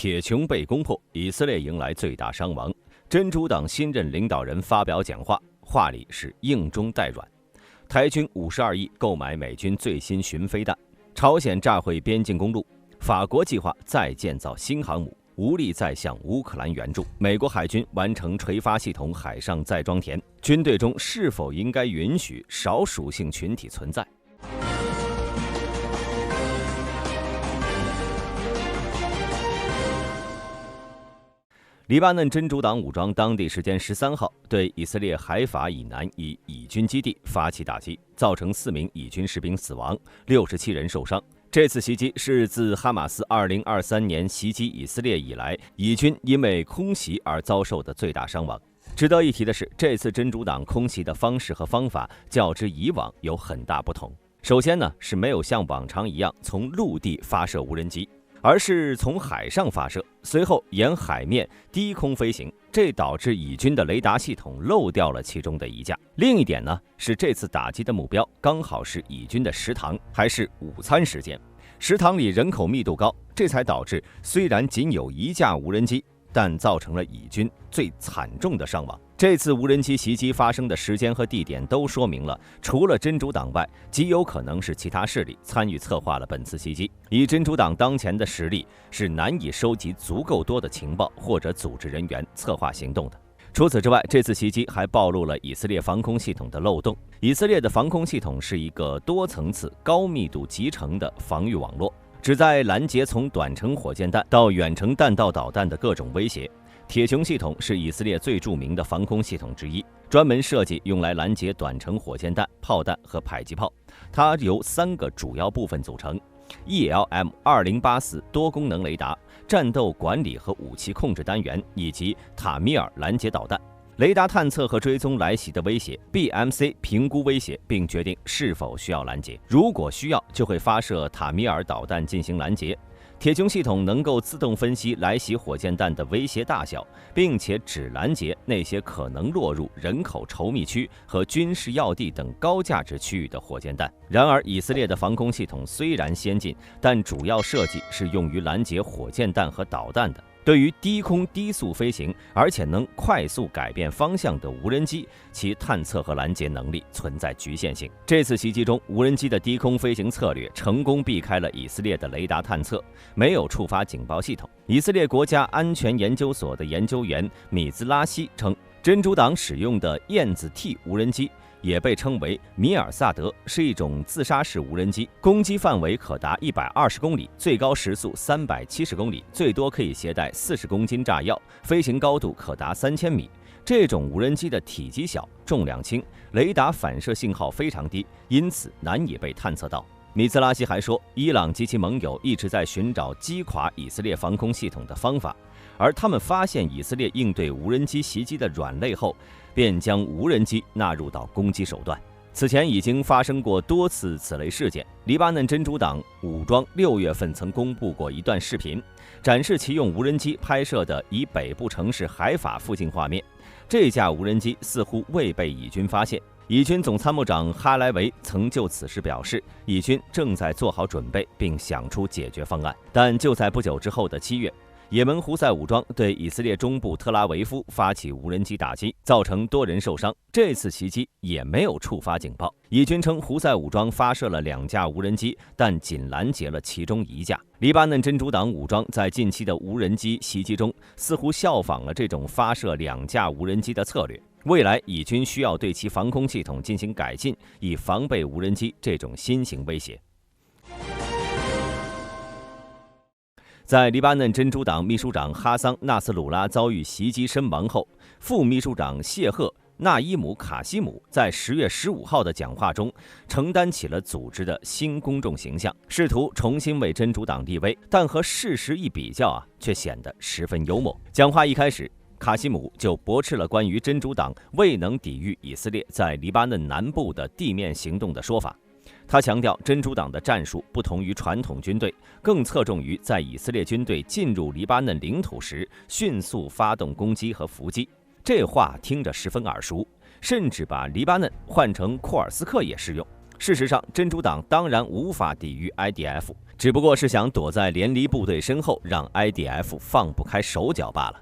铁穹被攻破，以色列迎来最大伤亡。真主党新任领导人发表讲话，话里是硬中带软。台军52亿购买美军最新巡飞弹。朝鲜炸毁边境公路。法国计划再建造新航母，无力再向乌克兰援助。美国海军完成垂发系统海上再装填。军队中是否应该允许少属性群体存在？黎巴嫩真主党武装当地时间13号对以色列海法以南一以军基地发起打击，造成4名以军士兵死亡，67人受伤。这次袭击是自哈马斯2023年袭击以色列以来，以军因为空袭而遭受的最大伤亡。值得一提的是，这次真主党空袭的方式和方法较之以往有很大不同。首先呢，是没有像往常一样从陆地发射无人机，而是从海上发射，随后沿海面低空飞行，这导致以军的雷达系统漏掉了其中的一架。另一点呢，是这次打击的目标刚好是以军的食堂，还是午餐时间。食堂里人口密度高，这才导致虽然仅有1架无人机，但造成了以军最惨重的伤亡。这次无人机袭击发生的时间和地点都说明了，除了真主党外，极有可能是其他势力参与策划了本次袭击。以真主党当前的实力，是难以收集足够多的情报或者组织人员策划行动的。除此之外，这次袭击还暴露了以色列防空系统的漏洞。以色列的防空系统是一个多层次、高密度集成的防御网络，旨在拦截从短程火箭弹到远程弹道导弹的各种威胁。铁穹系统是以色列最著名的防空系统之一，专门设计用来拦截短程火箭弹、炮弹和迫击炮。它由3个主要部分组成：ELM-2084多功能雷达、战斗管理和武器控制单元，以及塔米尔拦截导弹。雷达探测和追踪来袭的威胁 ，BMC 评估威胁并决定是否需要拦截。如果需要，就会发射塔米尔导弹进行拦截。铁穹系统能够自动分析来袭火箭弹的威胁大小，并且只拦截那些可能落入人口稠密区和军事要地等高价值区域的火箭弹。然而，以色列的防空系统虽然先进，但主要设计是用于拦截火箭弹和导弹的。对于低空低速飞行，而且能快速改变方向的无人机，其探测和拦截能力存在局限性。这次袭击中，无人机的低空飞行策略成功避开了以色列的雷达探测，没有触发警报系统。以色列国家安全研究所的研究员米兹拉希称，真主党使用的燕子 T 无人机也被称为米尔萨德，是一种自杀式无人机，攻击范围可达120公里，最高时速370公里，最多可以携带40公斤炸药，飞行高度可达3000米。这种无人机的体积小、重量轻，雷达反射信号非常低，因此难以被探测到。米兹拉希还说，伊朗及其盟友一直在寻找击垮以色列防空系统的方法，而他们发现以色列应对无人机袭击的软肋后，便将无人机纳入到攻击手段。此前已经发生过多次此类事件。黎巴嫩真主党武装6月份曾公布过一段视频，展示其用无人机拍摄的以北部城市海法附近画面。这架无人机似乎未被以军发现。以军总参谋长哈莱维曾就此事表示，以军正在做好准备并想出解决方案。但就在不久之后的7月，也门胡塞武装对以色列中部特拉维夫发起无人机打击，造成多人受伤。这次袭击也没有触发警报。以军称胡塞武装发射了2架无人机，但仅拦截了其中1架。黎巴嫩真主党武装在近期的无人机袭击中，似乎效仿了这种发射2架无人机的策略。未来以军需要对其防空系统进行改进，以防备无人机这种新型威胁。在黎巴嫩真主党秘书长哈桑·纳斯鲁拉遭遇袭击身亡后，副秘书长谢赫·纳伊姆·卡西姆在10月15号的讲话中承担起了组织的新公众形象，试图重新为真主党立威，但和事实一比较却显得十分幽默。讲话一开始，卡西姆就驳斥了关于真主党未能抵御以色列在黎巴嫩南部的地面行动的说法。他强调，真主党的战术不同于传统军队，更侧重于在以色列军队进入黎巴嫩领土时迅速发动攻击和伏击。这话听着十分耳熟，甚至把黎巴嫩换成库尔斯克也适用。事实上，真主党当然无法抵御 IDF， 只不过是想躲在联黎部队身后，让 IDF 放不开手脚罢了。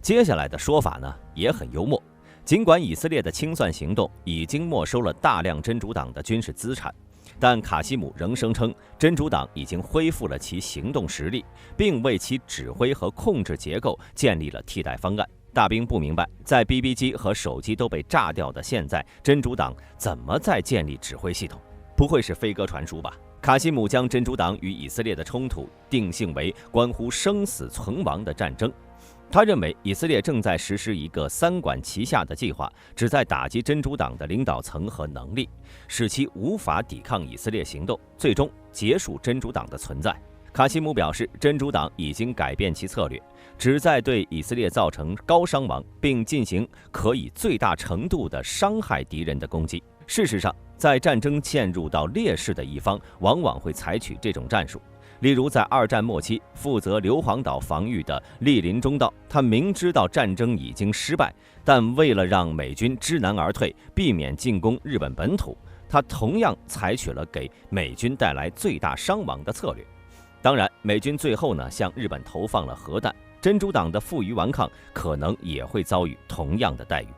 接下来的说法呢，也很幽默。尽管以色列的清算行动已经没收了大量真主党的军事资产，但卡西姆仍声称真主党已经恢复了其行动实力，并为其指挥和控制结构建立了替代方案。大兵不明白，在 BB 机和手机都被炸掉的现在，真主党怎么再建立指挥系统？不会是飞鸽传书吧？卡西姆将真主党与以色列的冲突定性为关乎生死存亡的战争。他认为以色列正在实施一个三管齐下的计划，旨在打击真主党的领导层和能力，使其无法抵抗以色列行动，最终结束真主党的存在。卡西姆表示，真主党已经改变其策略，旨在对以色列造成高伤亡，并进行可以最大程度地伤害敌人的攻击。事实上，在战争陷入到劣势的一方，往往会采取这种战术。例如，在二战末期，负责硫磺岛防御的莅临中道，他明知道战争已经失败，但为了让美军知难而退，避免进攻日本本土，他同样采取了给美军带来最大伤亡的策略。当然，美军最后向日本投放了核弹，真主党的负隅顽抗可能也会遭遇同样的待遇。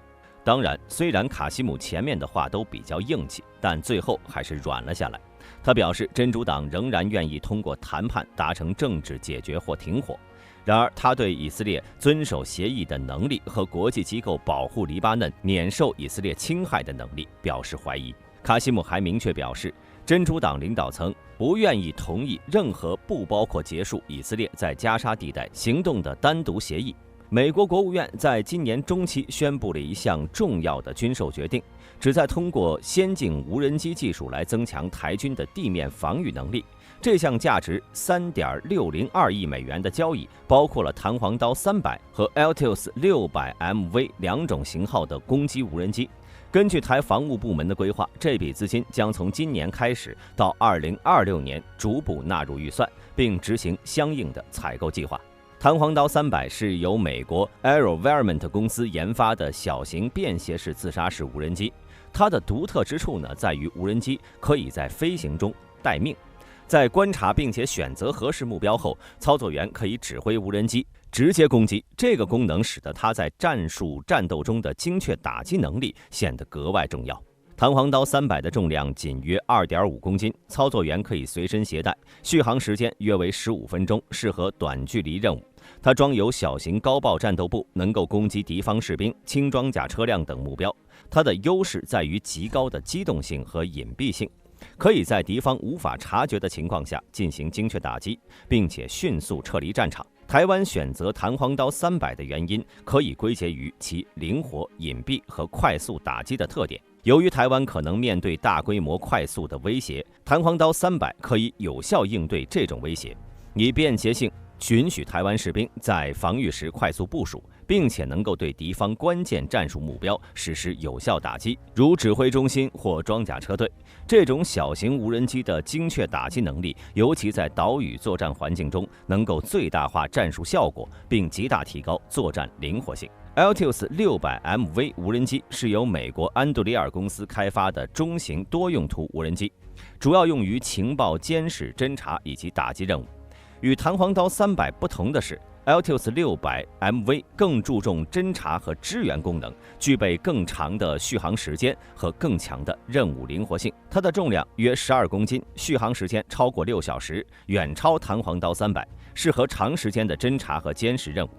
当然，虽然卡西姆前面的话都比较硬气，但最后还是软了下来。他表示，真主党仍然愿意通过谈判达成政治解决或停火。然而，他对以色列遵守协议的能力和国际机构保护黎巴嫩免受以色列侵害的能力表示怀疑。卡西姆还明确表示，真主党领导层不愿意同意任何不包括结束以色列在加沙地带行动的单独协议。美国国务院在今年中期宣布了一项重要的军售决定，旨在通过先进无人机技术来增强台军的地面防御能力。这项价值3.602亿美元的交易包括了弹簧刀300和 Altius 600MV 两种型号的攻击无人机。根据台防务部门的规划，这笔资金将从今年开始到2026年逐步纳入预算，并执行相应的采购计划。弹簧刀300是由美国 AeroVironment 公司研发的小型便携式自杀式无人机。它的独特之处在于无人机可以在飞行中待命，在观察并且选择合适目标后，操作员可以指挥无人机直接攻击。这个功能使得它在战术战斗中的精确打击能力显得格外重要。弹簧刀300的重量仅约 2.5 公斤，操作员可以随身携带，续航时间约为15分钟，适合短距离任务。它装有小型高爆战斗部，能够攻击敌方士兵、轻装甲车辆等目标。它的优势在于极高的机动性和隐蔽性，可以在敌方无法察觉的情况下进行精确打击，并且迅速撤离战场。台湾选择弹簧刀300的原因，可以归结于其灵活、隐蔽和快速打击的特点。由于台湾可能面对大规模快速的威胁，弹簧刀300可以有效应对这种威胁，以便捷性允许台湾士兵在防御时快速部署，并且能够对敌方关键战术目标实施有效打击，如指挥中心或装甲车队。这种小型无人机的精确打击能力，尤其在岛屿作战环境中，能够最大化战术效果，并极大提高作战灵活性。Altius 600MV 无人机是由美国安杜里尔公司开发的中型多用途无人机，主要用于情报监视、侦察以及打击任务。与弹簧刀300不同的是， Altius 600MV 更注重侦察和支援功能，具备更长的续航时间和更强的任务灵活性。它的重量约12公斤，续航时间超过6小时，远超弹簧刀300，适合长时间的侦察和监视任务。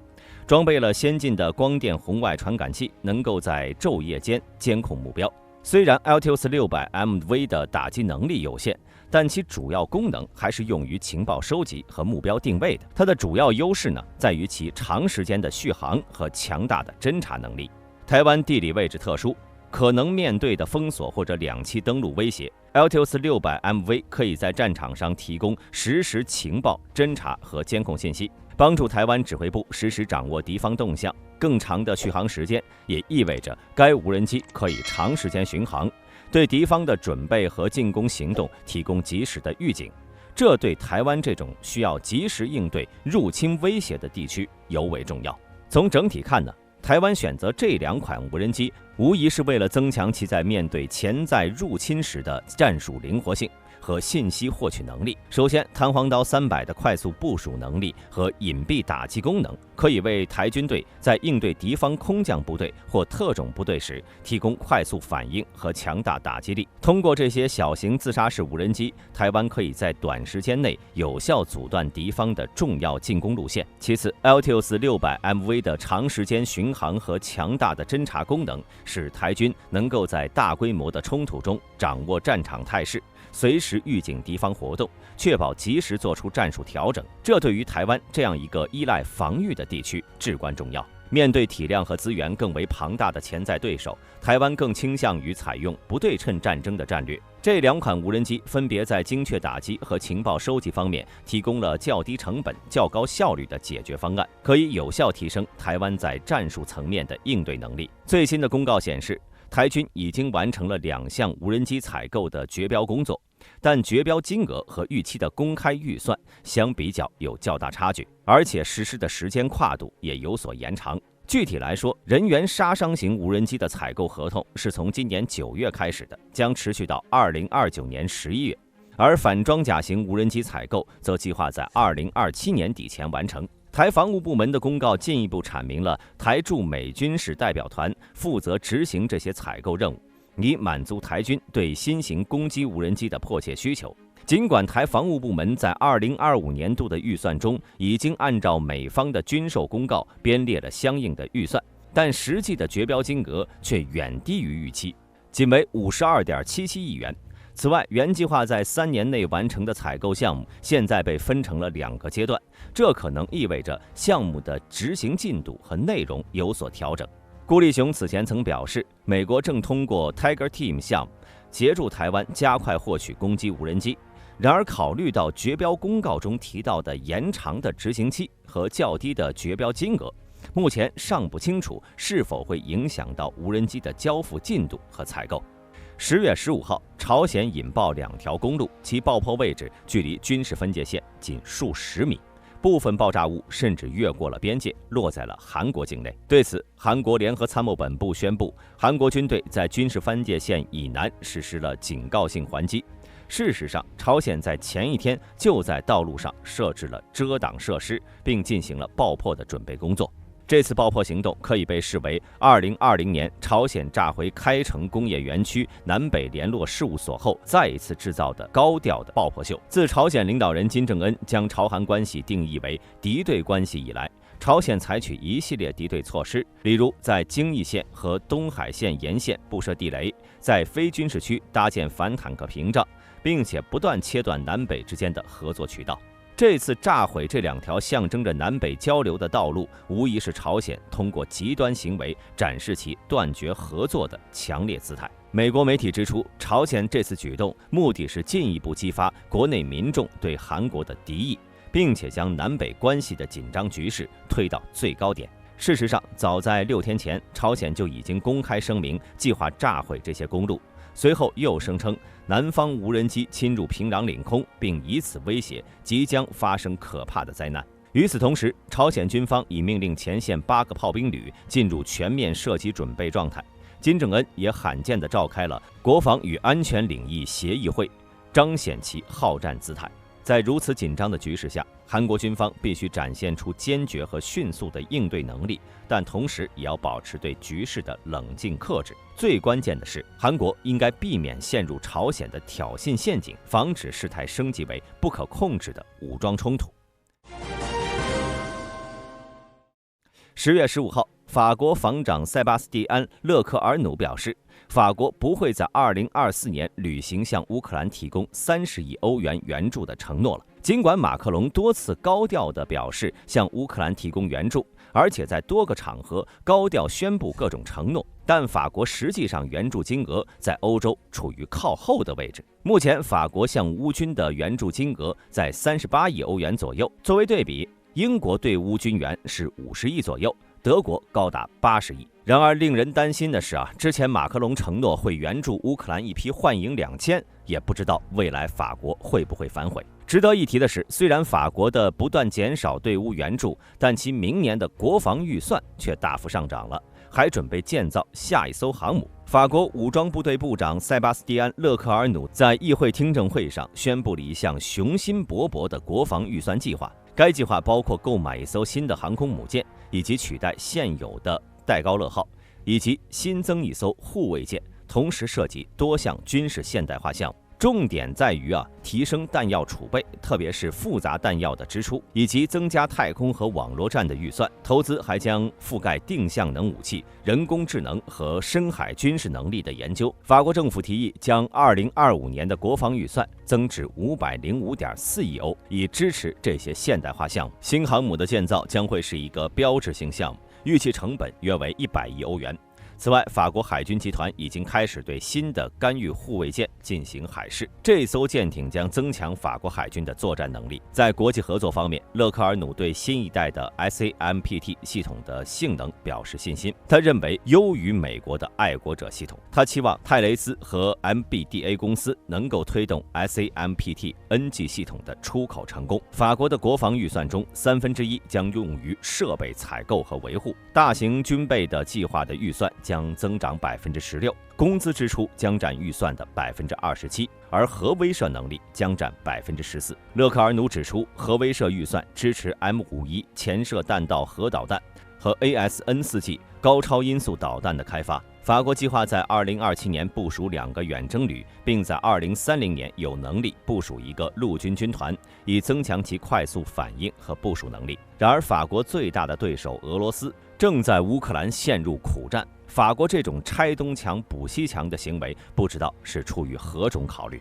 装备了先进的光电红外传感器，能够在昼夜间监控目标。虽然 Altius 600MV 的打击能力有限，但其主要功能还是用于情报收集和目标定位的。它的主要优势在于其长时间的续航和强大的侦察能力。台湾地理位置特殊，可能面对的封锁或者两栖登陆威胁， Altius 600MV 可以在战场上提供实时情报、侦察和监控信息，帮助台湾指挥部实时掌握敌方动向。更长的续航时间也意味着该无人机可以长时间巡航，对敌方的准备和进攻行动提供及时的预警。这对台湾这种需要及时应对入侵威胁的地区尤为重要。从整体看台湾选择这2款无人机，无疑是为了增强其在面对潜在入侵时的战术灵活性和信息获取能力。首先，弹簧刀300的快速部署能力和隐蔽打击功能，可以为台军队在应对敌方空降部队或特种部队时提供快速反应和强大打击力。通过这些小型自杀式无人机，台湾可以在短时间内有效阻断敌方的重要进攻路线。其次 ，Altius 600MV 的长时间巡航和强大的侦察功能，使台军能够在大规模的冲突中掌握战场态势，随时预警敌方活动，确保及时做出战术调整。这对于台湾这样一个依赖防御的地区至关重要。面对体量和资源更为庞大的潜在对手，台湾更倾向于采用不对称战争的战略。这2款无人机分别在精确打击和情报收集方面提供了较低成本、较高效率的解决方案，可以有效提升台湾在战术层面的应对能力。最新的公告显示，台军已经完成了2项无人机采购的决标工作，但决标金额和预期的公开预算相比较有较大差距，而且实施的时间跨度也有所延长。具体来说，人员杀伤型无人机的采购合同是从今年9月开始的，将持续到2029年11月，而反装甲型无人机采购则计划在2027年底前完成。台防务部门的公告进一步阐明了台驻美军事代表团负责执行这些采购任务，以满足台军对新型攻击无人机的迫切需求。尽管台防务部门在2025年度的预算中已经按照美方的军售公告编列了相应的预算，但实际的决标金额却远低于预期，仅为52.77亿元。此外，原计划在3年内完成的采购项目，现在被分成了2个阶段，这可能意味着项目的执行进度和内容有所调整。顾立雄此前曾表示，美国正通过 Tiger Team 项目协助台湾加快获取攻击无人机。然而，考虑到决标公告中提到的延长的执行期和较低的决标金额，目前尚不清楚是否会影响到无人机的交付进度和采购。10月15号，朝鲜引爆2条公路，其爆破位置距离军事分界线仅数十米，部分爆炸物甚至越过了边界，落在了韩国境内。对此，韩国联合参谋本部宣布，韩国军队在军事分界线以南实施了警告性还击。事实上，朝鲜在前一天就在道路上设置了遮挡设施，并进行了爆破的准备工作。这次爆破行动可以被视为2020年朝鲜炸毁开城工业园区南北联络事务所后再一次制造的高调的爆破秀。自朝鲜领导人金正恩将朝韩关系定义为敌对关系以来，朝鲜采取一系列敌对措施，例如在京义线和东海线沿线布设地雷，在非军事区搭建反坦克屏障，并且不断切断南北之间的合作渠道。这次炸毁这2条象征着南北交流的道路，无疑是朝鲜通过极端行为展示其断绝合作的强烈姿态。美国媒体指出，朝鲜这次举动目的是进一步激发国内民众对韩国的敌意，并且将南北关系的紧张局势推到最高点。事实上，早在6天前，朝鲜就已经公开声明计划炸毁这些公路，随后又声称南方无人机侵入平壤领空，并以此威胁即将发生可怕的灾难。与此同时，朝鲜军方已命令前线8个炮兵旅进入全面射击准备状态。金正恩也罕见地召开了国防与安全领域协议会，彰显其好战姿态。在如此紧张的局势下，韩国军方必须展现出坚决和迅速的应对能力，但同时也要保持对局势的冷静克制。最关键的是，韩国应该避免陷入朝鲜的挑衅陷阱，防止事态升级为不可控制的武装冲突。10月15号，法国防长塞巴斯蒂安·勒克尔努表示，法国不会在2024年履行向乌克兰提供30亿欧元援助的承诺了。尽管马克龙多次高调地表示向乌克兰提供援助，而且在多个场合高调宣布各种承诺，但法国实际上援助金额在欧洲处于靠后的位置。目前，法国向乌军的援助金额在38亿欧元左右。作为对比，英国对乌军援是50亿左右，德国高达80亿。然而令人担心的是之前马克龙承诺会援助乌克兰一批幻影2000，也不知道未来法国会不会反悔。值得一提的是，虽然法国的不断减少队伍援助，但其明年的国防预算却大幅上涨了，还准备建造下一艘航母。法国武装部队部长塞巴斯蒂安·勒克尔努在议会听证会上宣布了一项雄心勃勃的国防预算计划。该计划包括购买一艘新的航空母舰，以及取代现有的戴高乐号，以及新增一艘护卫舰，同时涉及多项军事现代化项目。重点在于提升弹药储备，特别是复杂弹药的支出，以及增加太空和网络战的预算。投资还将覆盖定向能武器、人工智能和深海军事能力的研究。法国政府提议将2025年的国防预算增至505.4亿欧，以支持这些现代化项目。新航母的建造将会是一个标志性项目，预计成本约为100亿欧元。此外，法国海军集团已经开始对新的干预护卫舰进行海试，这艘舰艇将增强法国海军的作战能力。在国际合作方面，勒克尔努对新一代的 SAMPT 系统的性能表示信心，他认为优于美国的爱国者系统。他期望泰雷斯和 MBDA 公司能够推动 SAMPT NG 系统的出口成功。法国的国防预算中1/3将用于设备采购和维护，大型军备的计划的预算将增长16%，工资支出将占预算的27%，而核威慑能力将占14%。勒克尔努指出，核威慑预算支持 M51潜射弹道核导弹和 ASN4G 高超音速导弹的开发。法国计划在2027年部署2个远征旅，并在2030年有能力部署1个陆军军团，以增强其快速反应和部署能力。然而，法国最大的对手俄罗斯正在乌克兰陷入苦战。法国这种拆东墙补西墙的行为，不知道是出于何种考虑。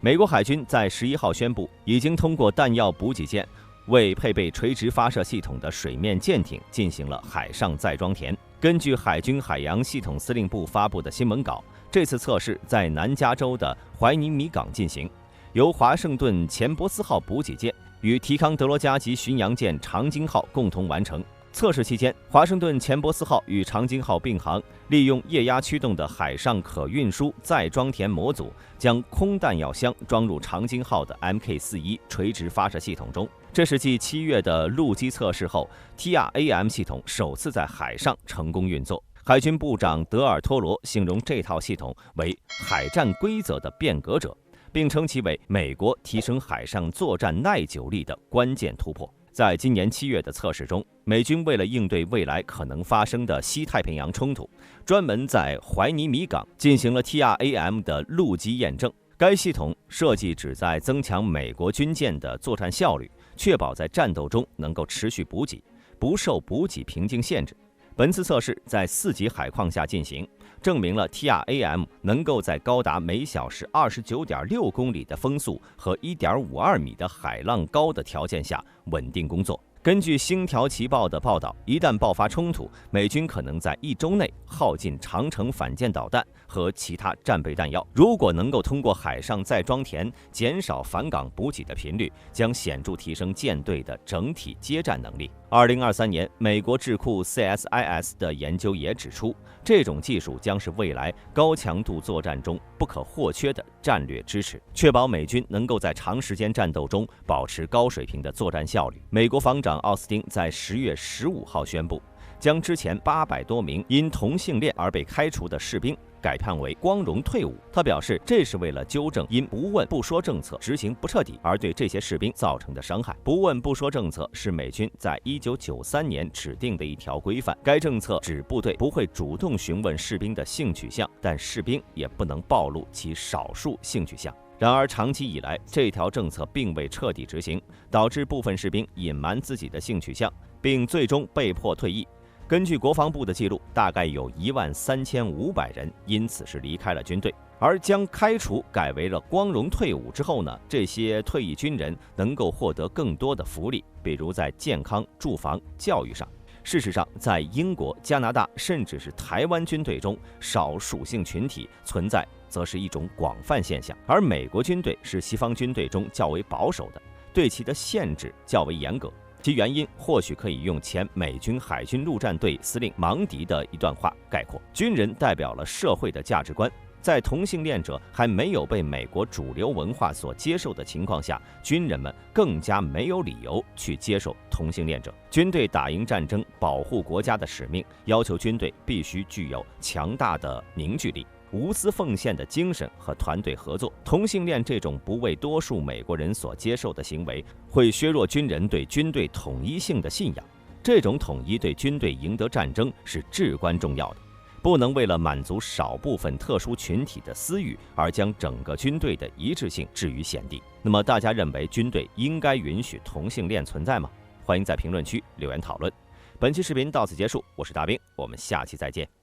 美国海军在11号宣布，已经通过弹药补给舰为配备垂直发射系统的水面舰艇进行了海上再装填。根据海军海洋系统司令部发布的新闻稿，这次测试在南加州的怀尼米港进行，由华盛顿钱伯斯号补给舰与提康德罗加级巡洋舰长鲸号共同完成。测试期间，华盛顿钱伯斯号与长鲸号并航，利用液压驱动的海上可运输再装填模组，将空弹药箱装入长鲸号的 Mk41垂直发射系统中。这是继7月的陆基测试后 ，TRAM 系统首次在海上成功运作。海军部长德尔托罗形容这套系统为海战规则的变革者，并称其为美国提升海上作战耐久力的关键突破。在今年7月的测试中，美军为了应对未来可能发生的西太平洋冲突，专门在怀尼米港进行了 TRAM 的陆基验证。该系统设计旨在增强美国军舰的作战效率，确保在战斗中能够持续补给，不受补给瓶颈限制。本次测试在4级海况下进行，证明了 TRAM 能够在高达每小时29.6公里的风速和1.52米的海浪高的条件下稳定工作。根据星条旗报的报道，一旦爆发冲突，美军可能在1周内耗尽长程反舰导弹和其他战备弹药。如果能够通过海上再装填，减少返港补给的频率，将显著提升舰队的整体接战能力。2023年，美国智库 CSIS 的研究也指出，这种技术将是未来高强度作战中不可或缺的战略支持，确保美军能够在长时间战斗中保持高水平的作战效率。美国防长奥斯汀在10月15号宣布，将之前800多名因同性恋而被开除的士兵改判为光荣退伍。他表示，这是为了纠正因不问不说政策执行不彻底而对这些士兵造成的伤害。不问不说政策是美军在1993年指定的一条规范，该政策指部队不会主动询问士兵的性取向，但士兵也不能暴露其少数性取向。然而，长期以来，这条政策并未彻底执行，导致部分士兵隐瞒自己的性取向，并最终被迫退役。根据国防部的记录，大概有13500人因此是离开了军队。而将开除改为了光荣退伍之后呢，这些退役军人能够获得更多的福利，比如在健康、住房、教育上。事实上，在英国、加拿大甚至是台湾军队中，少数性群体存在则是一种广泛现象，而美国军队是西方军队中较为保守的，对其的限制较为严格。其原因或许可以用前美军海军陆战队司令芒迪的一段话概括：军人代表了社会的价值观，在同性恋者还没有被美国主流文化所接受的情况下，军人们更加没有理由去接受同性恋者。军队打赢战争、保护国家的使命，要求军队必须具有强大的凝聚力、无私奉献的精神和团队合作。同性恋这种不为多数美国人所接受的行为，会削弱军人对军队统一性的信仰。这种统一对军队赢得战争是至关重要的。不能为了满足少部分特殊群体的私欲而将整个军队的一致性置于险地。那么大家认为军队应该允许同性恋存在吗？欢迎在评论区留言讨论。本期视频到此结束，我是大兵，我们下期再见。